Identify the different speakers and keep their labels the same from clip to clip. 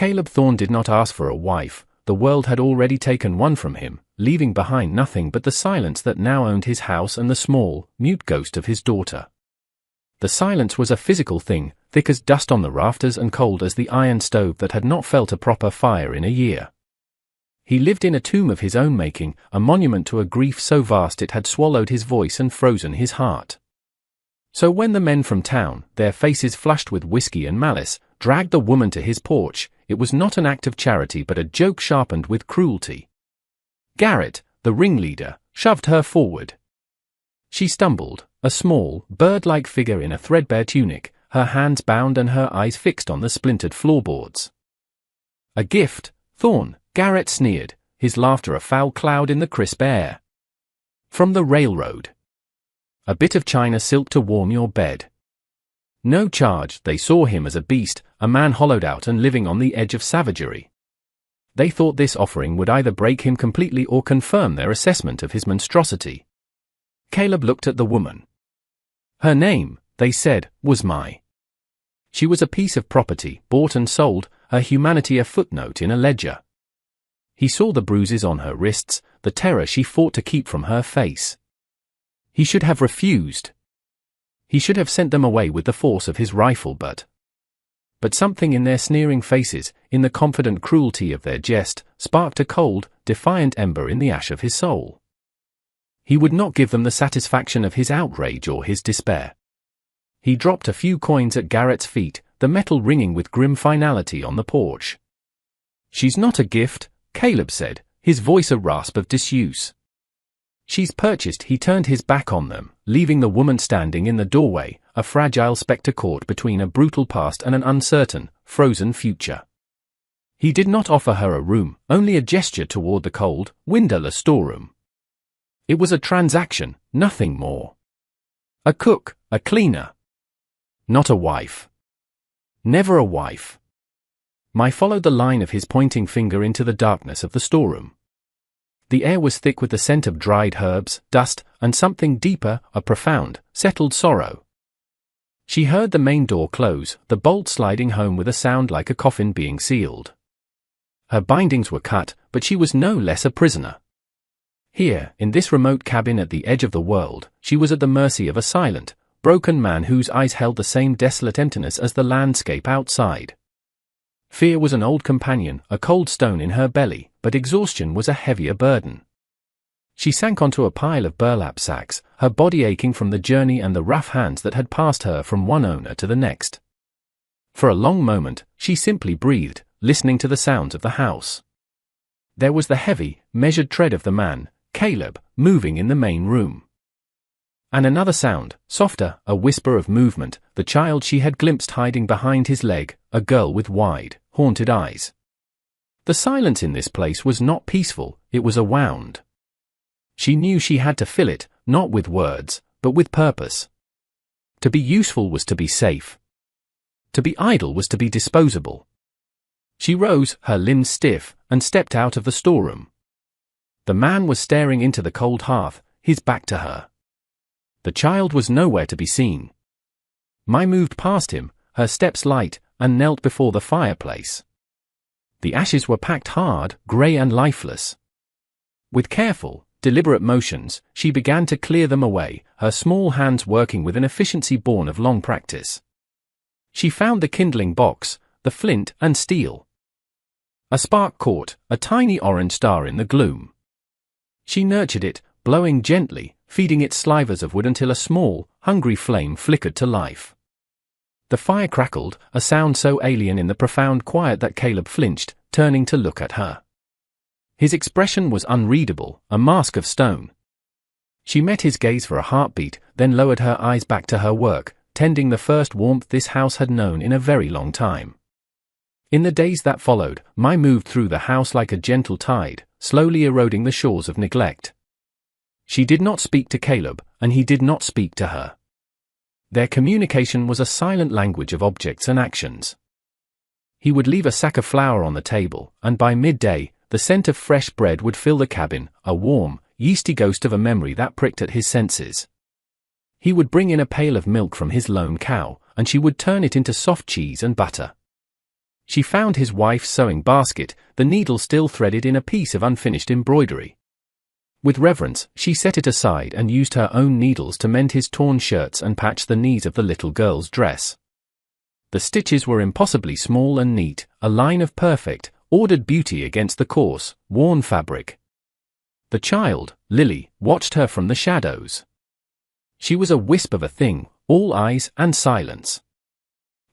Speaker 1: Caleb Thorne did not ask for a wife. The world had already taken one from him, leaving behind nothing but the silence that now owned his house and the small, mute ghost of his daughter. The silence was a physical thing, thick as dust on the rafters and cold as the iron stove that had not felt a proper fire in a year. He lived in a tomb of his own making, a monument to a grief so vast it had swallowed his voice and frozen his heart. So when the men from town, their faces flushed with whiskey and malice, dragged the woman to his porch, it was not an act of charity but a joke sharpened with cruelty. Garrett, the ringleader, shoved her forward. She stumbled, a small, bird-like figure in a threadbare tunic, her hands bound and her eyes fixed on the splintered floorboards. A gift, Thorne, Garrett sneered, his laughter a foul cloud in the crisp air. From the railroad. A bit of China silk to warm your bed. No charge. They saw him as a beast, a man hollowed out and living on the edge of savagery. They thought this offering would either break him completely or confirm their assessment of his monstrosity. Caleb looked at the woman. Her name, they said, was Mai. She was a piece of property, bought and sold, her humanity a footnote in a ledger. He saw the bruises on her wrists, the terror she fought to keep from her face. He should have refused. He should have sent them away with the force of his rifle but something in their sneering faces, in the confident cruelty of their jest, sparked a cold, defiant ember in the ash of his soul. He would not give them the satisfaction of his outrage or his despair. He dropped a few coins at Garrett's feet, the metal ringing with grim finality on the porch. She's not a gift, Caleb said, his voice a rasp of disuse. She's purchased. He turned his back on them, leaving the woman standing in the doorway, a fragile spectre caught between a brutal past and an uncertain, frozen future. He did not offer her a room, only a gesture toward the cold, windowless storeroom. It was a transaction, nothing more. A cook, a cleaner. Not a wife. Never a wife. Mai followed the line of his pointing finger into the darkness of the storeroom. The air was thick with the scent of dried herbs, dust, and something deeper, a profound, settled sorrow. She heard the main door close, the bolt sliding home with a sound like a coffin being sealed. Her bindings were cut, but she was no less a prisoner. Here, in this remote cabin at the edge of the world, she was at the mercy of a silent, broken man whose eyes held the same desolate emptiness as the landscape outside. Fear was an old companion, a cold stone in her belly, but exhaustion was a heavier burden. She sank onto a pile of burlap sacks, her body aching from the journey and the rough hands that had passed her from one owner to the next. For a long moment, she simply breathed, listening to the sounds of the house. There was the heavy, measured tread of the man, Caleb, moving in the main room. And another sound, softer, a whisper of movement, the child she had glimpsed hiding behind his leg, a girl with wide, haunted eyes. The silence in this place was not peaceful, it was a wound. She knew she had to fill it, not with words, but with purpose. To be useful was to be safe. To be idle was to be disposable. She rose, her limbs stiff, and stepped out of the storeroom. The man was staring into the cold hearth, his back to her. The child was nowhere to be seen. Mai moved past him, her steps light, and knelt before the fireplace. The ashes were packed hard, grey and lifeless. With careful, deliberate motions, she began to clear them away, her small hands working with an efficiency born of long practice. She found the kindling box, the flint and steel. A spark caught, a tiny orange star in the gloom. She nurtured it, blowing gently, feeding it slivers of wood until a small, hungry flame flickered to life. The fire crackled, a sound so alien in the profound quiet that Caleb flinched, turning to look at her. His expression was unreadable, a mask of stone. She met his gaze for a heartbeat, then lowered her eyes back to her work, tending the first warmth this house had known in a very long time. In the days that followed, Mai moved through the house like a gentle tide, slowly eroding the shores of neglect. She did not speak to Caleb, and he did not speak to her. Their communication was a silent language of objects and actions. He would leave a sack of flour on the table, and by midday, the scent of fresh bread would fill the cabin, a warm, yeasty ghost of a memory that pricked at his senses. He would bring in a pail of milk from his lone cow, and she would turn it into soft cheese and butter. She found his wife's sewing basket, the needle still threaded in a piece of unfinished embroidery. With reverence, she set it aside and used her own needles to mend his torn shirts and patch the knees of the little girl's dress. The stitches were impossibly small and neat, a line of perfect, ordered beauty against the coarse, worn fabric. The child, Lily, watched her from the shadows. She was a wisp of a thing, all eyes and silence.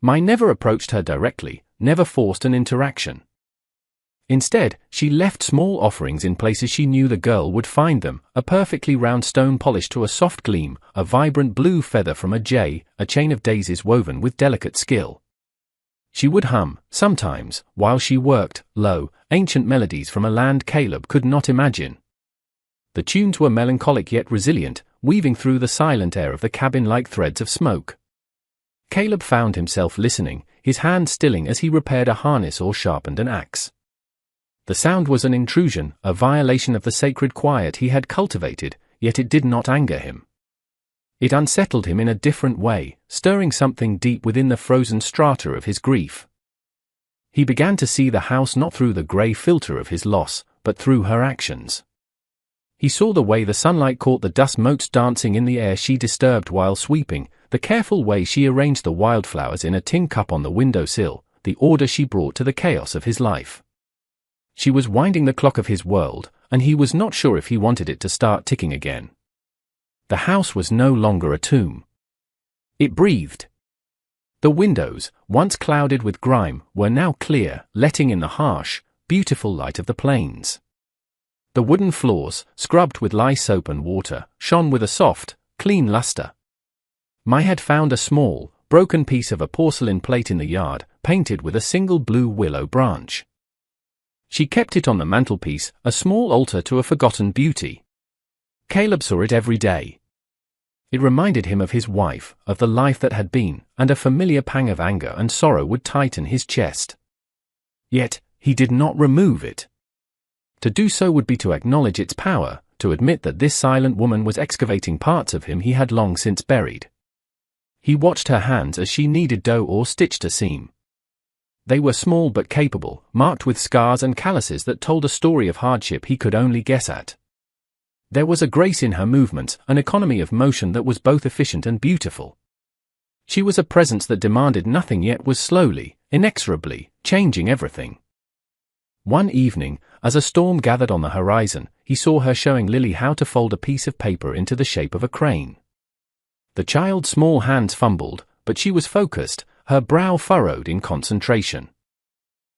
Speaker 1: Mai never approached her directly, never forced an interaction. Instead, she left small offerings in places she knew the girl would find them, a perfectly round stone polished to a soft gleam, a vibrant blue feather from a jay, a chain of daisies woven with delicate skill. She would hum, sometimes, while she worked, low, ancient melodies from a land Caleb could not imagine. The tunes were melancholic yet resilient, weaving through the silent air of the cabin like threads of smoke. Caleb found himself listening, his hand stilling as he repaired a harness or sharpened an axe. The sound was an intrusion, a violation of the sacred quiet he had cultivated, yet it did not anger him. It unsettled him in a different way, stirring something deep within the frozen strata of his grief. He began to see the house not through the grey filter of his loss, but through her actions. He saw the way the sunlight caught the dust motes dancing in the air she disturbed while sweeping, the careful way she arranged the wildflowers in a tin cup on the windowsill, the order she brought to the chaos of his life. She was winding the clock of his world, and he was not sure if he wanted it to start ticking again. The house was no longer a tomb. It breathed. The windows, once clouded with grime, were now clear, letting in the harsh, beautiful light of the plains. The wooden floors, scrubbed with lye soap and water, shone with a soft, clean luster. Mai had found a small, broken piece of a porcelain plate in the yard, painted with a single blue willow branch. She kept it on the mantelpiece, a small altar to a forgotten beauty. Caleb saw it every day. It reminded him of his wife, of the life that had been, and a familiar pang of anger and sorrow would tighten his chest. Yet, he did not remove it. To do so would be to acknowledge its power, to admit that this silent woman was excavating parts of him he had long since buried. He watched her hands as she kneaded dough or stitched a seam. They were small but capable, marked with scars and calluses that told a story of hardship he could only guess at. There was a grace in her movements, an economy of motion that was both efficient and beautiful. She was a presence that demanded nothing yet was slowly, inexorably, changing everything. One evening, as a storm gathered on the horizon, he saw her showing Lily how to fold a piece of paper into the shape of a crane. The child's small hands fumbled, but she was focused, her brow furrowed in concentration.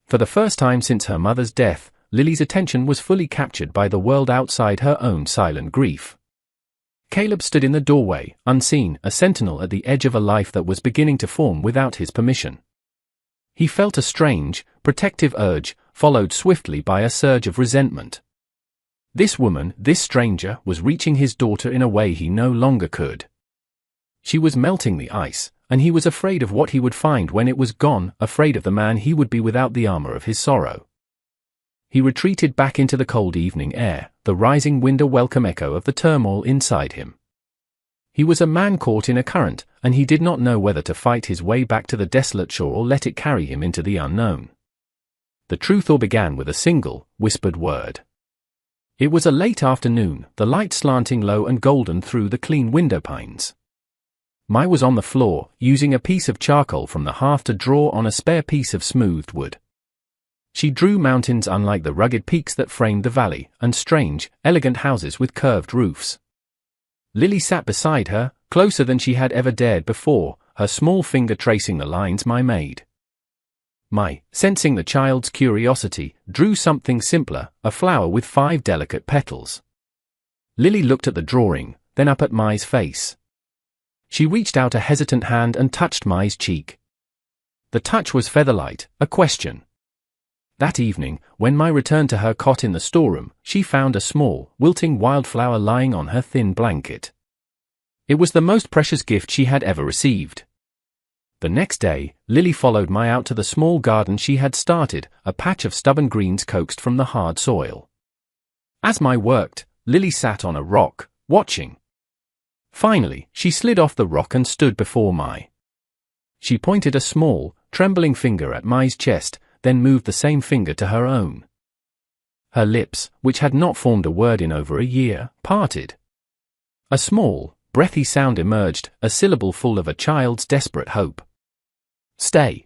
Speaker 1: For the first time since her mother's death, Lily's attention was fully captured by the world outside her own silent grief. Caleb stood in the doorway, unseen, a sentinel at the edge of a life that was beginning to form without his permission. He felt a strange, protective urge, followed swiftly by a surge of resentment. This woman, this stranger, was reaching his daughter in a way he no longer could. She was melting the ice, and he was afraid of what he would find when it was gone, afraid of the man he would be without the armor of his sorrow. He retreated back into the cold evening air, the rising wind a welcome echo of the turmoil inside him. He was a man caught in a current, and he did not know whether to fight his way back to the desolate shore or let it carry him into the unknown. The truth all began with a single, whispered word. It was a late afternoon, the light slanting low and golden through the clean window panes. Mai was on the floor, using a piece of charcoal from the hearth to draw on a spare piece of smoothed wood. She drew mountains unlike the rugged peaks that framed the valley, and strange, elegant houses with curved roofs. Lily sat beside her, closer than she had ever dared before, her small finger tracing the lines Mai made. Mai, sensing the child's curiosity, drew something simpler, a flower with 5 delicate petals. Lily looked at the drawing, then up at Mai's face. She reached out a hesitant hand and touched Mai's cheek. The touch was featherlight, a question. That evening, when Mai returned to her cot in the storeroom, she found a small, wilting wildflower lying on her thin blanket. It was the most precious gift she had ever received. The next day, Lily followed Mai out to the small garden she had started, a patch of stubborn greens coaxed from the hard soil. As Mai worked, Lily sat on a rock, watching. Finally, she slid off the rock and stood before Mai. She pointed a small, trembling finger at Mai's chest, then moved the same finger to her own. Her lips, which had not formed a word in over a year, parted. A small, breathy sound emerged, a syllable full of a child's desperate hope. Stay.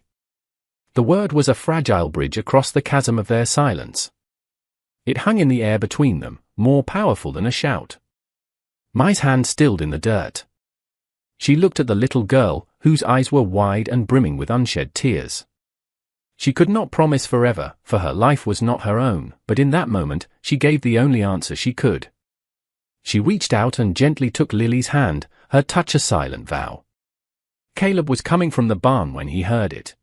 Speaker 1: The word was a fragile bridge across the chasm of their silence. It hung in the air between them, more powerful than a shout. Mai's hand stilled in the dirt. She looked at the little girl, whose eyes were wide and brimming with unshed tears. She could not promise forever, for her life was not her own, but in that moment, she gave the only answer she could. She reached out and gently took Lily's hand, her touch a silent vow. Caleb was coming from the barn when he heard it.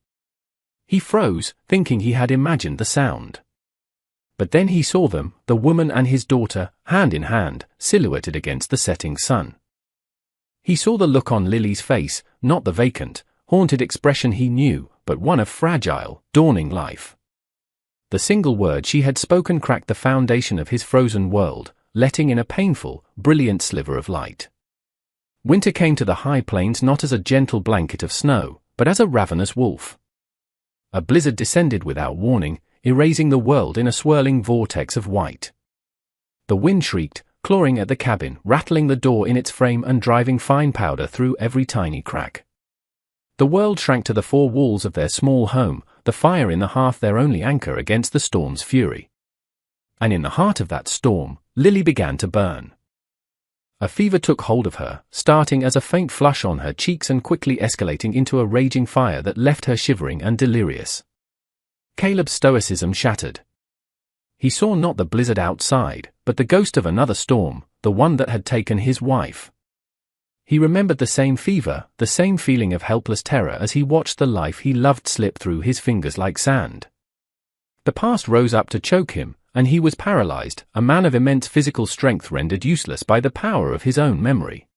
Speaker 1: He froze, thinking he had imagined the sound. But then he saw them, the woman and his daughter, hand in hand, silhouetted against the setting sun. He saw the look on Lily's face, not the vacant, haunted expression he knew, but one of fragile, dawning life. The single word she had spoken cracked the foundation of his frozen world, letting in a painful, brilliant sliver of light. Winter came to the high plains not as a gentle blanket of snow, but as a ravenous wolf. A blizzard descended without warning, erasing the world in a swirling vortex of white. The wind shrieked, clawing at the cabin, rattling the door in its frame and driving fine powder through every tiny crack. The world shrank to the four walls of their small home, the fire in the hearth their only anchor against the storm's fury. And in the heart of that storm, Lily began to burn. A fever took hold of her, starting as a faint flush on her cheeks and quickly escalating into a raging fire that left her shivering and delirious. Caleb's stoicism shattered. He saw not the blizzard outside, but the ghost of another storm, the one that had taken his wife. He remembered the same fever, the same feeling of helpless terror as he watched the life he loved slip through his fingers like sand. The past rose up to choke him, and he was paralyzed, a man of immense physical strength rendered useless by the power of his own memory.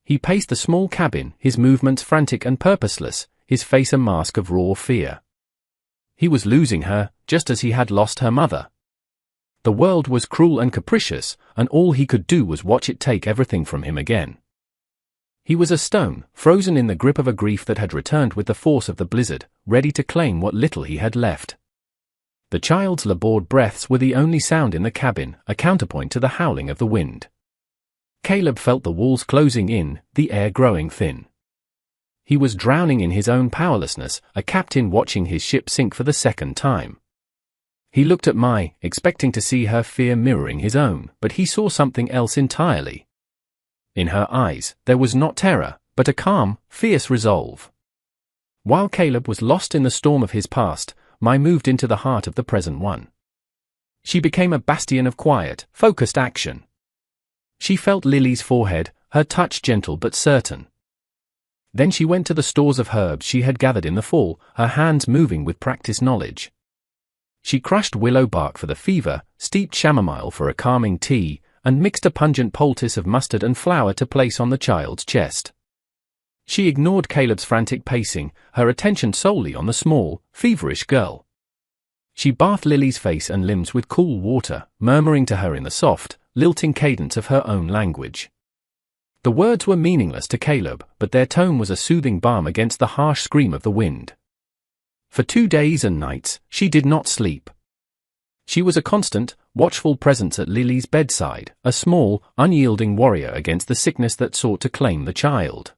Speaker 1: He paced the small cabin, his movements frantic and purposeless, his face a mask of raw fear. He was losing her, just as he had lost her mother. The world was cruel and capricious, and all he could do was watch it take everything from him again. He was a stone, frozen in the grip of a grief that had returned with the force of the blizzard, ready to claim what little he had left. The child's labored breaths were the only sound in the cabin, a counterpoint to the howling of the wind. Caleb felt the walls closing in, the air growing thin. He was drowning in his own powerlessness, a captain watching his ship sink for the second time. He looked at Mai, expecting to see her fear mirroring his own, but he saw something else entirely. In her eyes, there was not terror, but a calm, fierce resolve. While Caleb was lost in the storm of his past, Mai moved into the heart of the present one. She became a bastion of quiet, focused action. She felt Lily's forehead, her touch gentle but certain. Then she went to the stores of herbs she had gathered in the fall, her hands moving with practiced knowledge. She crushed willow bark for the fever, steeped chamomile for a calming tea, and mixed a pungent poultice of mustard and flour to place on the child's chest. She ignored Caleb's frantic pacing, her attention solely on the small, feverish girl. She bathed Lily's face and limbs with cool water, murmuring to her in the soft, lilting cadence of her own language. The words were meaningless to Caleb, but their tone was a soothing balm against the harsh scream of the wind. For 2 days and nights, she did not sleep. She was a constant, watchful presence at Lily's bedside, a small, unyielding warrior against the sickness that sought to claim the child.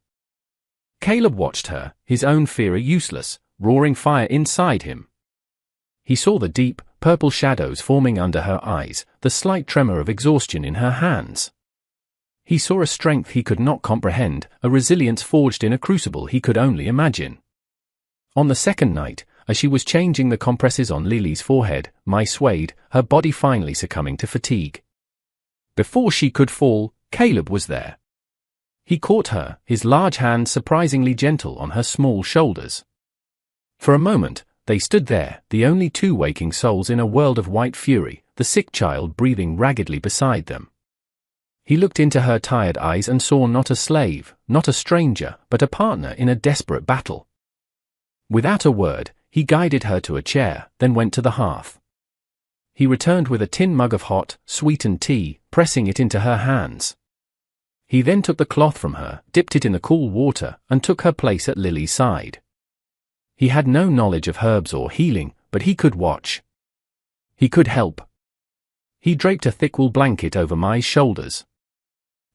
Speaker 1: Caleb watched her, his own fear a useless, roaring fire inside him. He saw the deep, purple shadows forming under her eyes, the slight tremor of exhaustion in her hands. He saw a strength he could not comprehend, a resilience forged in a crucible he could only imagine. On the second night, as she was changing the compresses on Lily's forehead, Mai swayed, her body finally succumbing to fatigue. Before she could fall, Caleb was there. He caught her, his large hand surprisingly gentle on her small shoulders. For a moment, they stood there, the only two waking souls in a world of white fury, the sick child breathing raggedly beside them. He looked into her tired eyes and saw not a slave, not a stranger, but a partner in a desperate battle. Without a word, he guided her to a chair, then went to the hearth. He returned with a tin mug of hot, sweetened tea, pressing it into her hands. He then took the cloth from her, dipped it in the cool water, and took her place at Lily's side. He had no knowledge of herbs or healing, but he could watch. He could help. He draped a thick wool blanket over Mai's shoulders.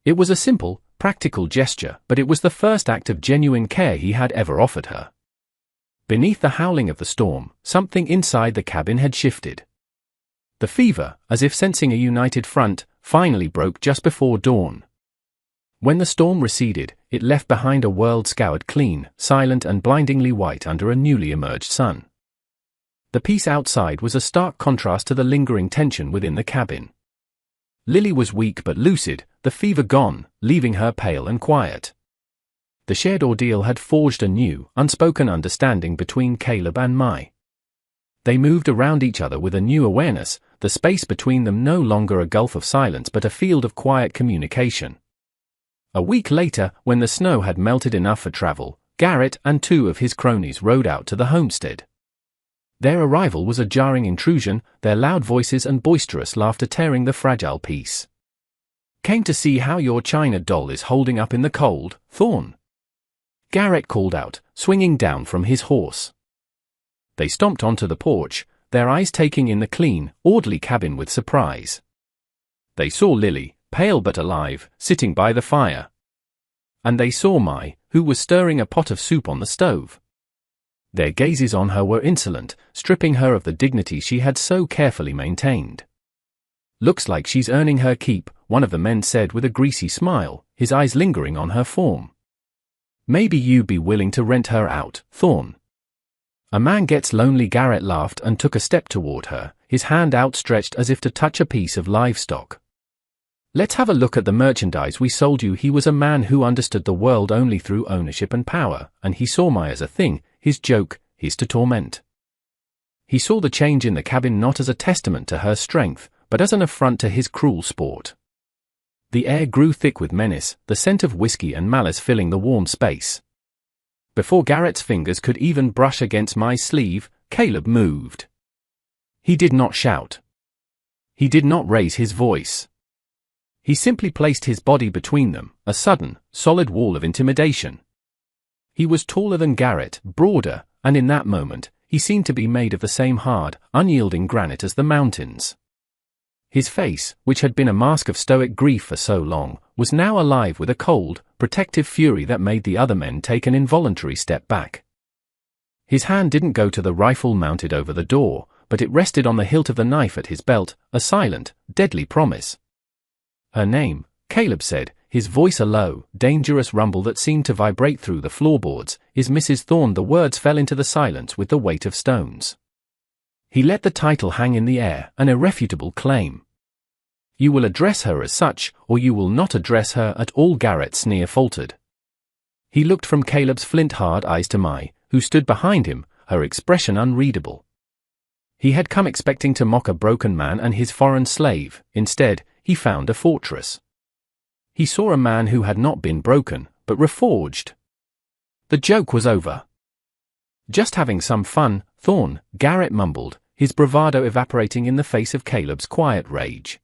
Speaker 1: It was a simple, practical gesture, but it was the first act of genuine care he had ever offered her. Beneath the howling of the storm, something inside the cabin had shifted. The fever, as if sensing a united front, finally broke just before dawn. When the storm receded, it left behind a world scoured clean, silent and blindingly white under a newly emerged sun. The peace outside was a stark contrast to the lingering tension within the cabin. Lily was weak but lucid, the fever gone, leaving her pale and quiet. The shared ordeal had forged a new, unspoken understanding between Caleb and Mai. They moved around each other with a new awareness, the space between them no longer a gulf of silence but a field of quiet communication. A week later, when the snow had melted enough for travel, Garrett and 2 of his cronies rode out to the homestead. Their arrival was a jarring intrusion, their loud voices and boisterous laughter tearing the fragile peace. "Came to see how your china doll is holding up in the cold, Thorn," Garrett called out, swinging down from his horse. They stomped onto the porch, their eyes taking in the clean, orderly cabin with surprise. They saw Lily, pale but alive, sitting by the fire. And they saw Mai, who was stirring a pot of soup on the stove. Their gazes on her were insolent, stripping her of the dignity she had so carefully maintained. "Looks like she's earning her keep," one of the men said with a greasy smile, his eyes lingering on her form. "Maybe you'd be willing to rent her out, Thorn." "A man gets lonely," Garrett laughed and took a step toward her, his hand outstretched as if to touch a piece of livestock. "Let's have a look at the merchandise we sold you." He was a man who understood the world only through ownership and power, and he saw Mai as a thing, his joke, his to torment. He saw the change in the cabin not as a testament to her strength, but as an affront to his cruel sport. The air grew thick with menace, the scent of whiskey and malice filling the warm space. Before Garrett's fingers could even brush against Mai's sleeve, Caleb moved. He did not shout. He did not raise his voice. He simply placed his body between them, a sudden, solid wall of intimidation. He was taller than Garrett, broader, and in that moment, he seemed to be made of the same hard, unyielding granite as the mountains. His face, which had been a mask of stoic grief for so long, was now alive with a cold, protective fury that made the other men take an involuntary step back. His hand didn't go to the rifle mounted over the door, but it rested on the hilt of the knife at his belt, a silent, deadly promise. "Her name," Caleb said, his voice a low, dangerous rumble that seemed to vibrate through the floorboards, "is Mrs. Thorn." The words fell into the silence with the weight of stones. He let the title hang in the air, an irrefutable claim. "You will address her as such, or you will not address her at all." Garrett's sneer faltered. He looked from Caleb's flint-hard eyes to Mai, who stood behind him, her expression unreadable. He had come expecting to mock a broken man and his foreign slave. Instead, he found a fortress. He saw a man who had not been broken, but reforged. The joke was over. "Just having some fun, Thorn," Garrett mumbled, his bravado evaporating in the face of Caleb's quiet rage.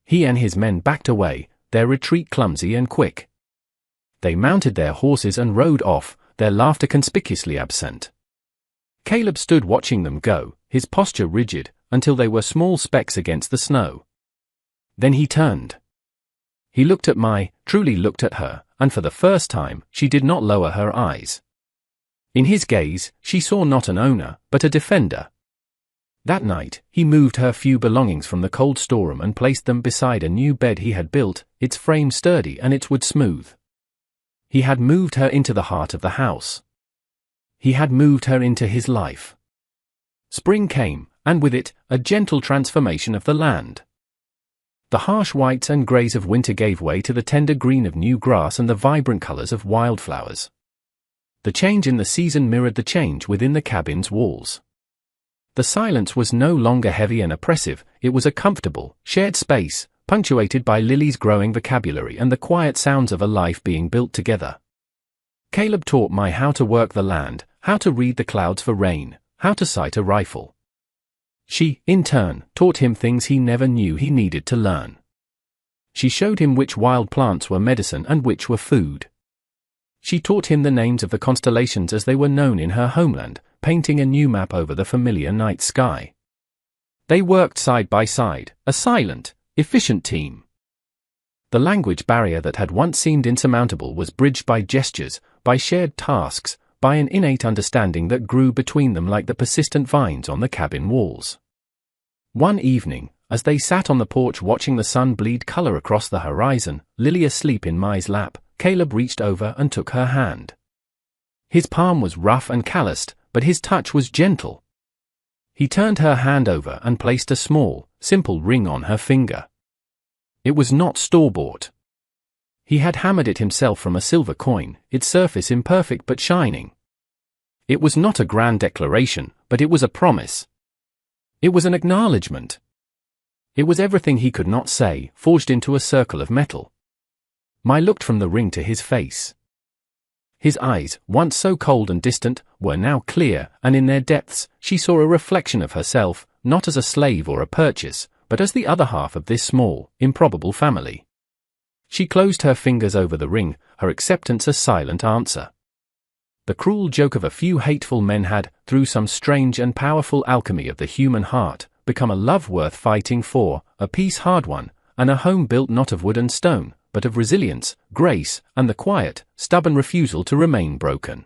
Speaker 1: He and his men backed away, their retreat clumsy and quick. They mounted their horses and rode off, their laughter conspicuously absent. Caleb stood watching them go, his posture rigid, until they were small specks against the snow. Then he turned. He looked at Mai, truly looked at her, and for the first time, she did not lower her eyes. In his gaze, she saw not an owner, but a defender. That night, he moved her few belongings from the cold storeroom and placed them beside a new bed he had built, its frame sturdy and its wood smooth. He had moved her into the heart of the house. He had moved her into his life. Spring came, and with it, a gentle transformation of the land. The harsh whites and greys of winter gave way to the tender green of new grass and the vibrant colors of wildflowers. The change in the season mirrored the change within the cabin's walls. The silence was no longer heavy and oppressive, it was a comfortable, shared space, punctuated by Lily's growing vocabulary and the quiet sounds of a life being built together. Caleb taught Mai how to work the land, how to read the clouds for rain, how to sight a rifle. She, in turn, taught him things he never knew he needed to learn. She showed him which wild plants were medicine and which were food. She taught him the names of the constellations as they were known in her homeland, painting a new map over the familiar night sky. They worked side by side, a silent, efficient team. The language barrier that had once seemed insurmountable was bridged by gestures, by shared tasks, by an innate understanding that grew between them like the persistent vines on the cabin walls. One evening, as they sat on the porch watching the sun bleed color across the horizon, Lily asleep in Mai's lap, Caleb reached over and took her hand. His palm was rough and calloused, but his touch was gentle. He turned her hand over and placed a small, simple ring on her finger. It was not store-bought. He had hammered it himself from a silver coin, its surface imperfect but shining. It was not a grand declaration, but it was a promise. It was an acknowledgement. It was everything he could not say, forged into a circle of metal. Mai looked from the ring to his face. His eyes, once so cold and distant, were now clear, and in their depths, she saw a reflection of herself, not as a slave or a purchase, but as the other half of this small, improbable family. She closed her fingers over the ring, her acceptance a silent answer. The cruel joke of a few hateful men had, through some strange and powerful alchemy of the human heart, become a love worth fighting for, a peace hard won, and a home built not of wood and stone, but of resilience, grace, and the quiet, stubborn refusal to remain broken.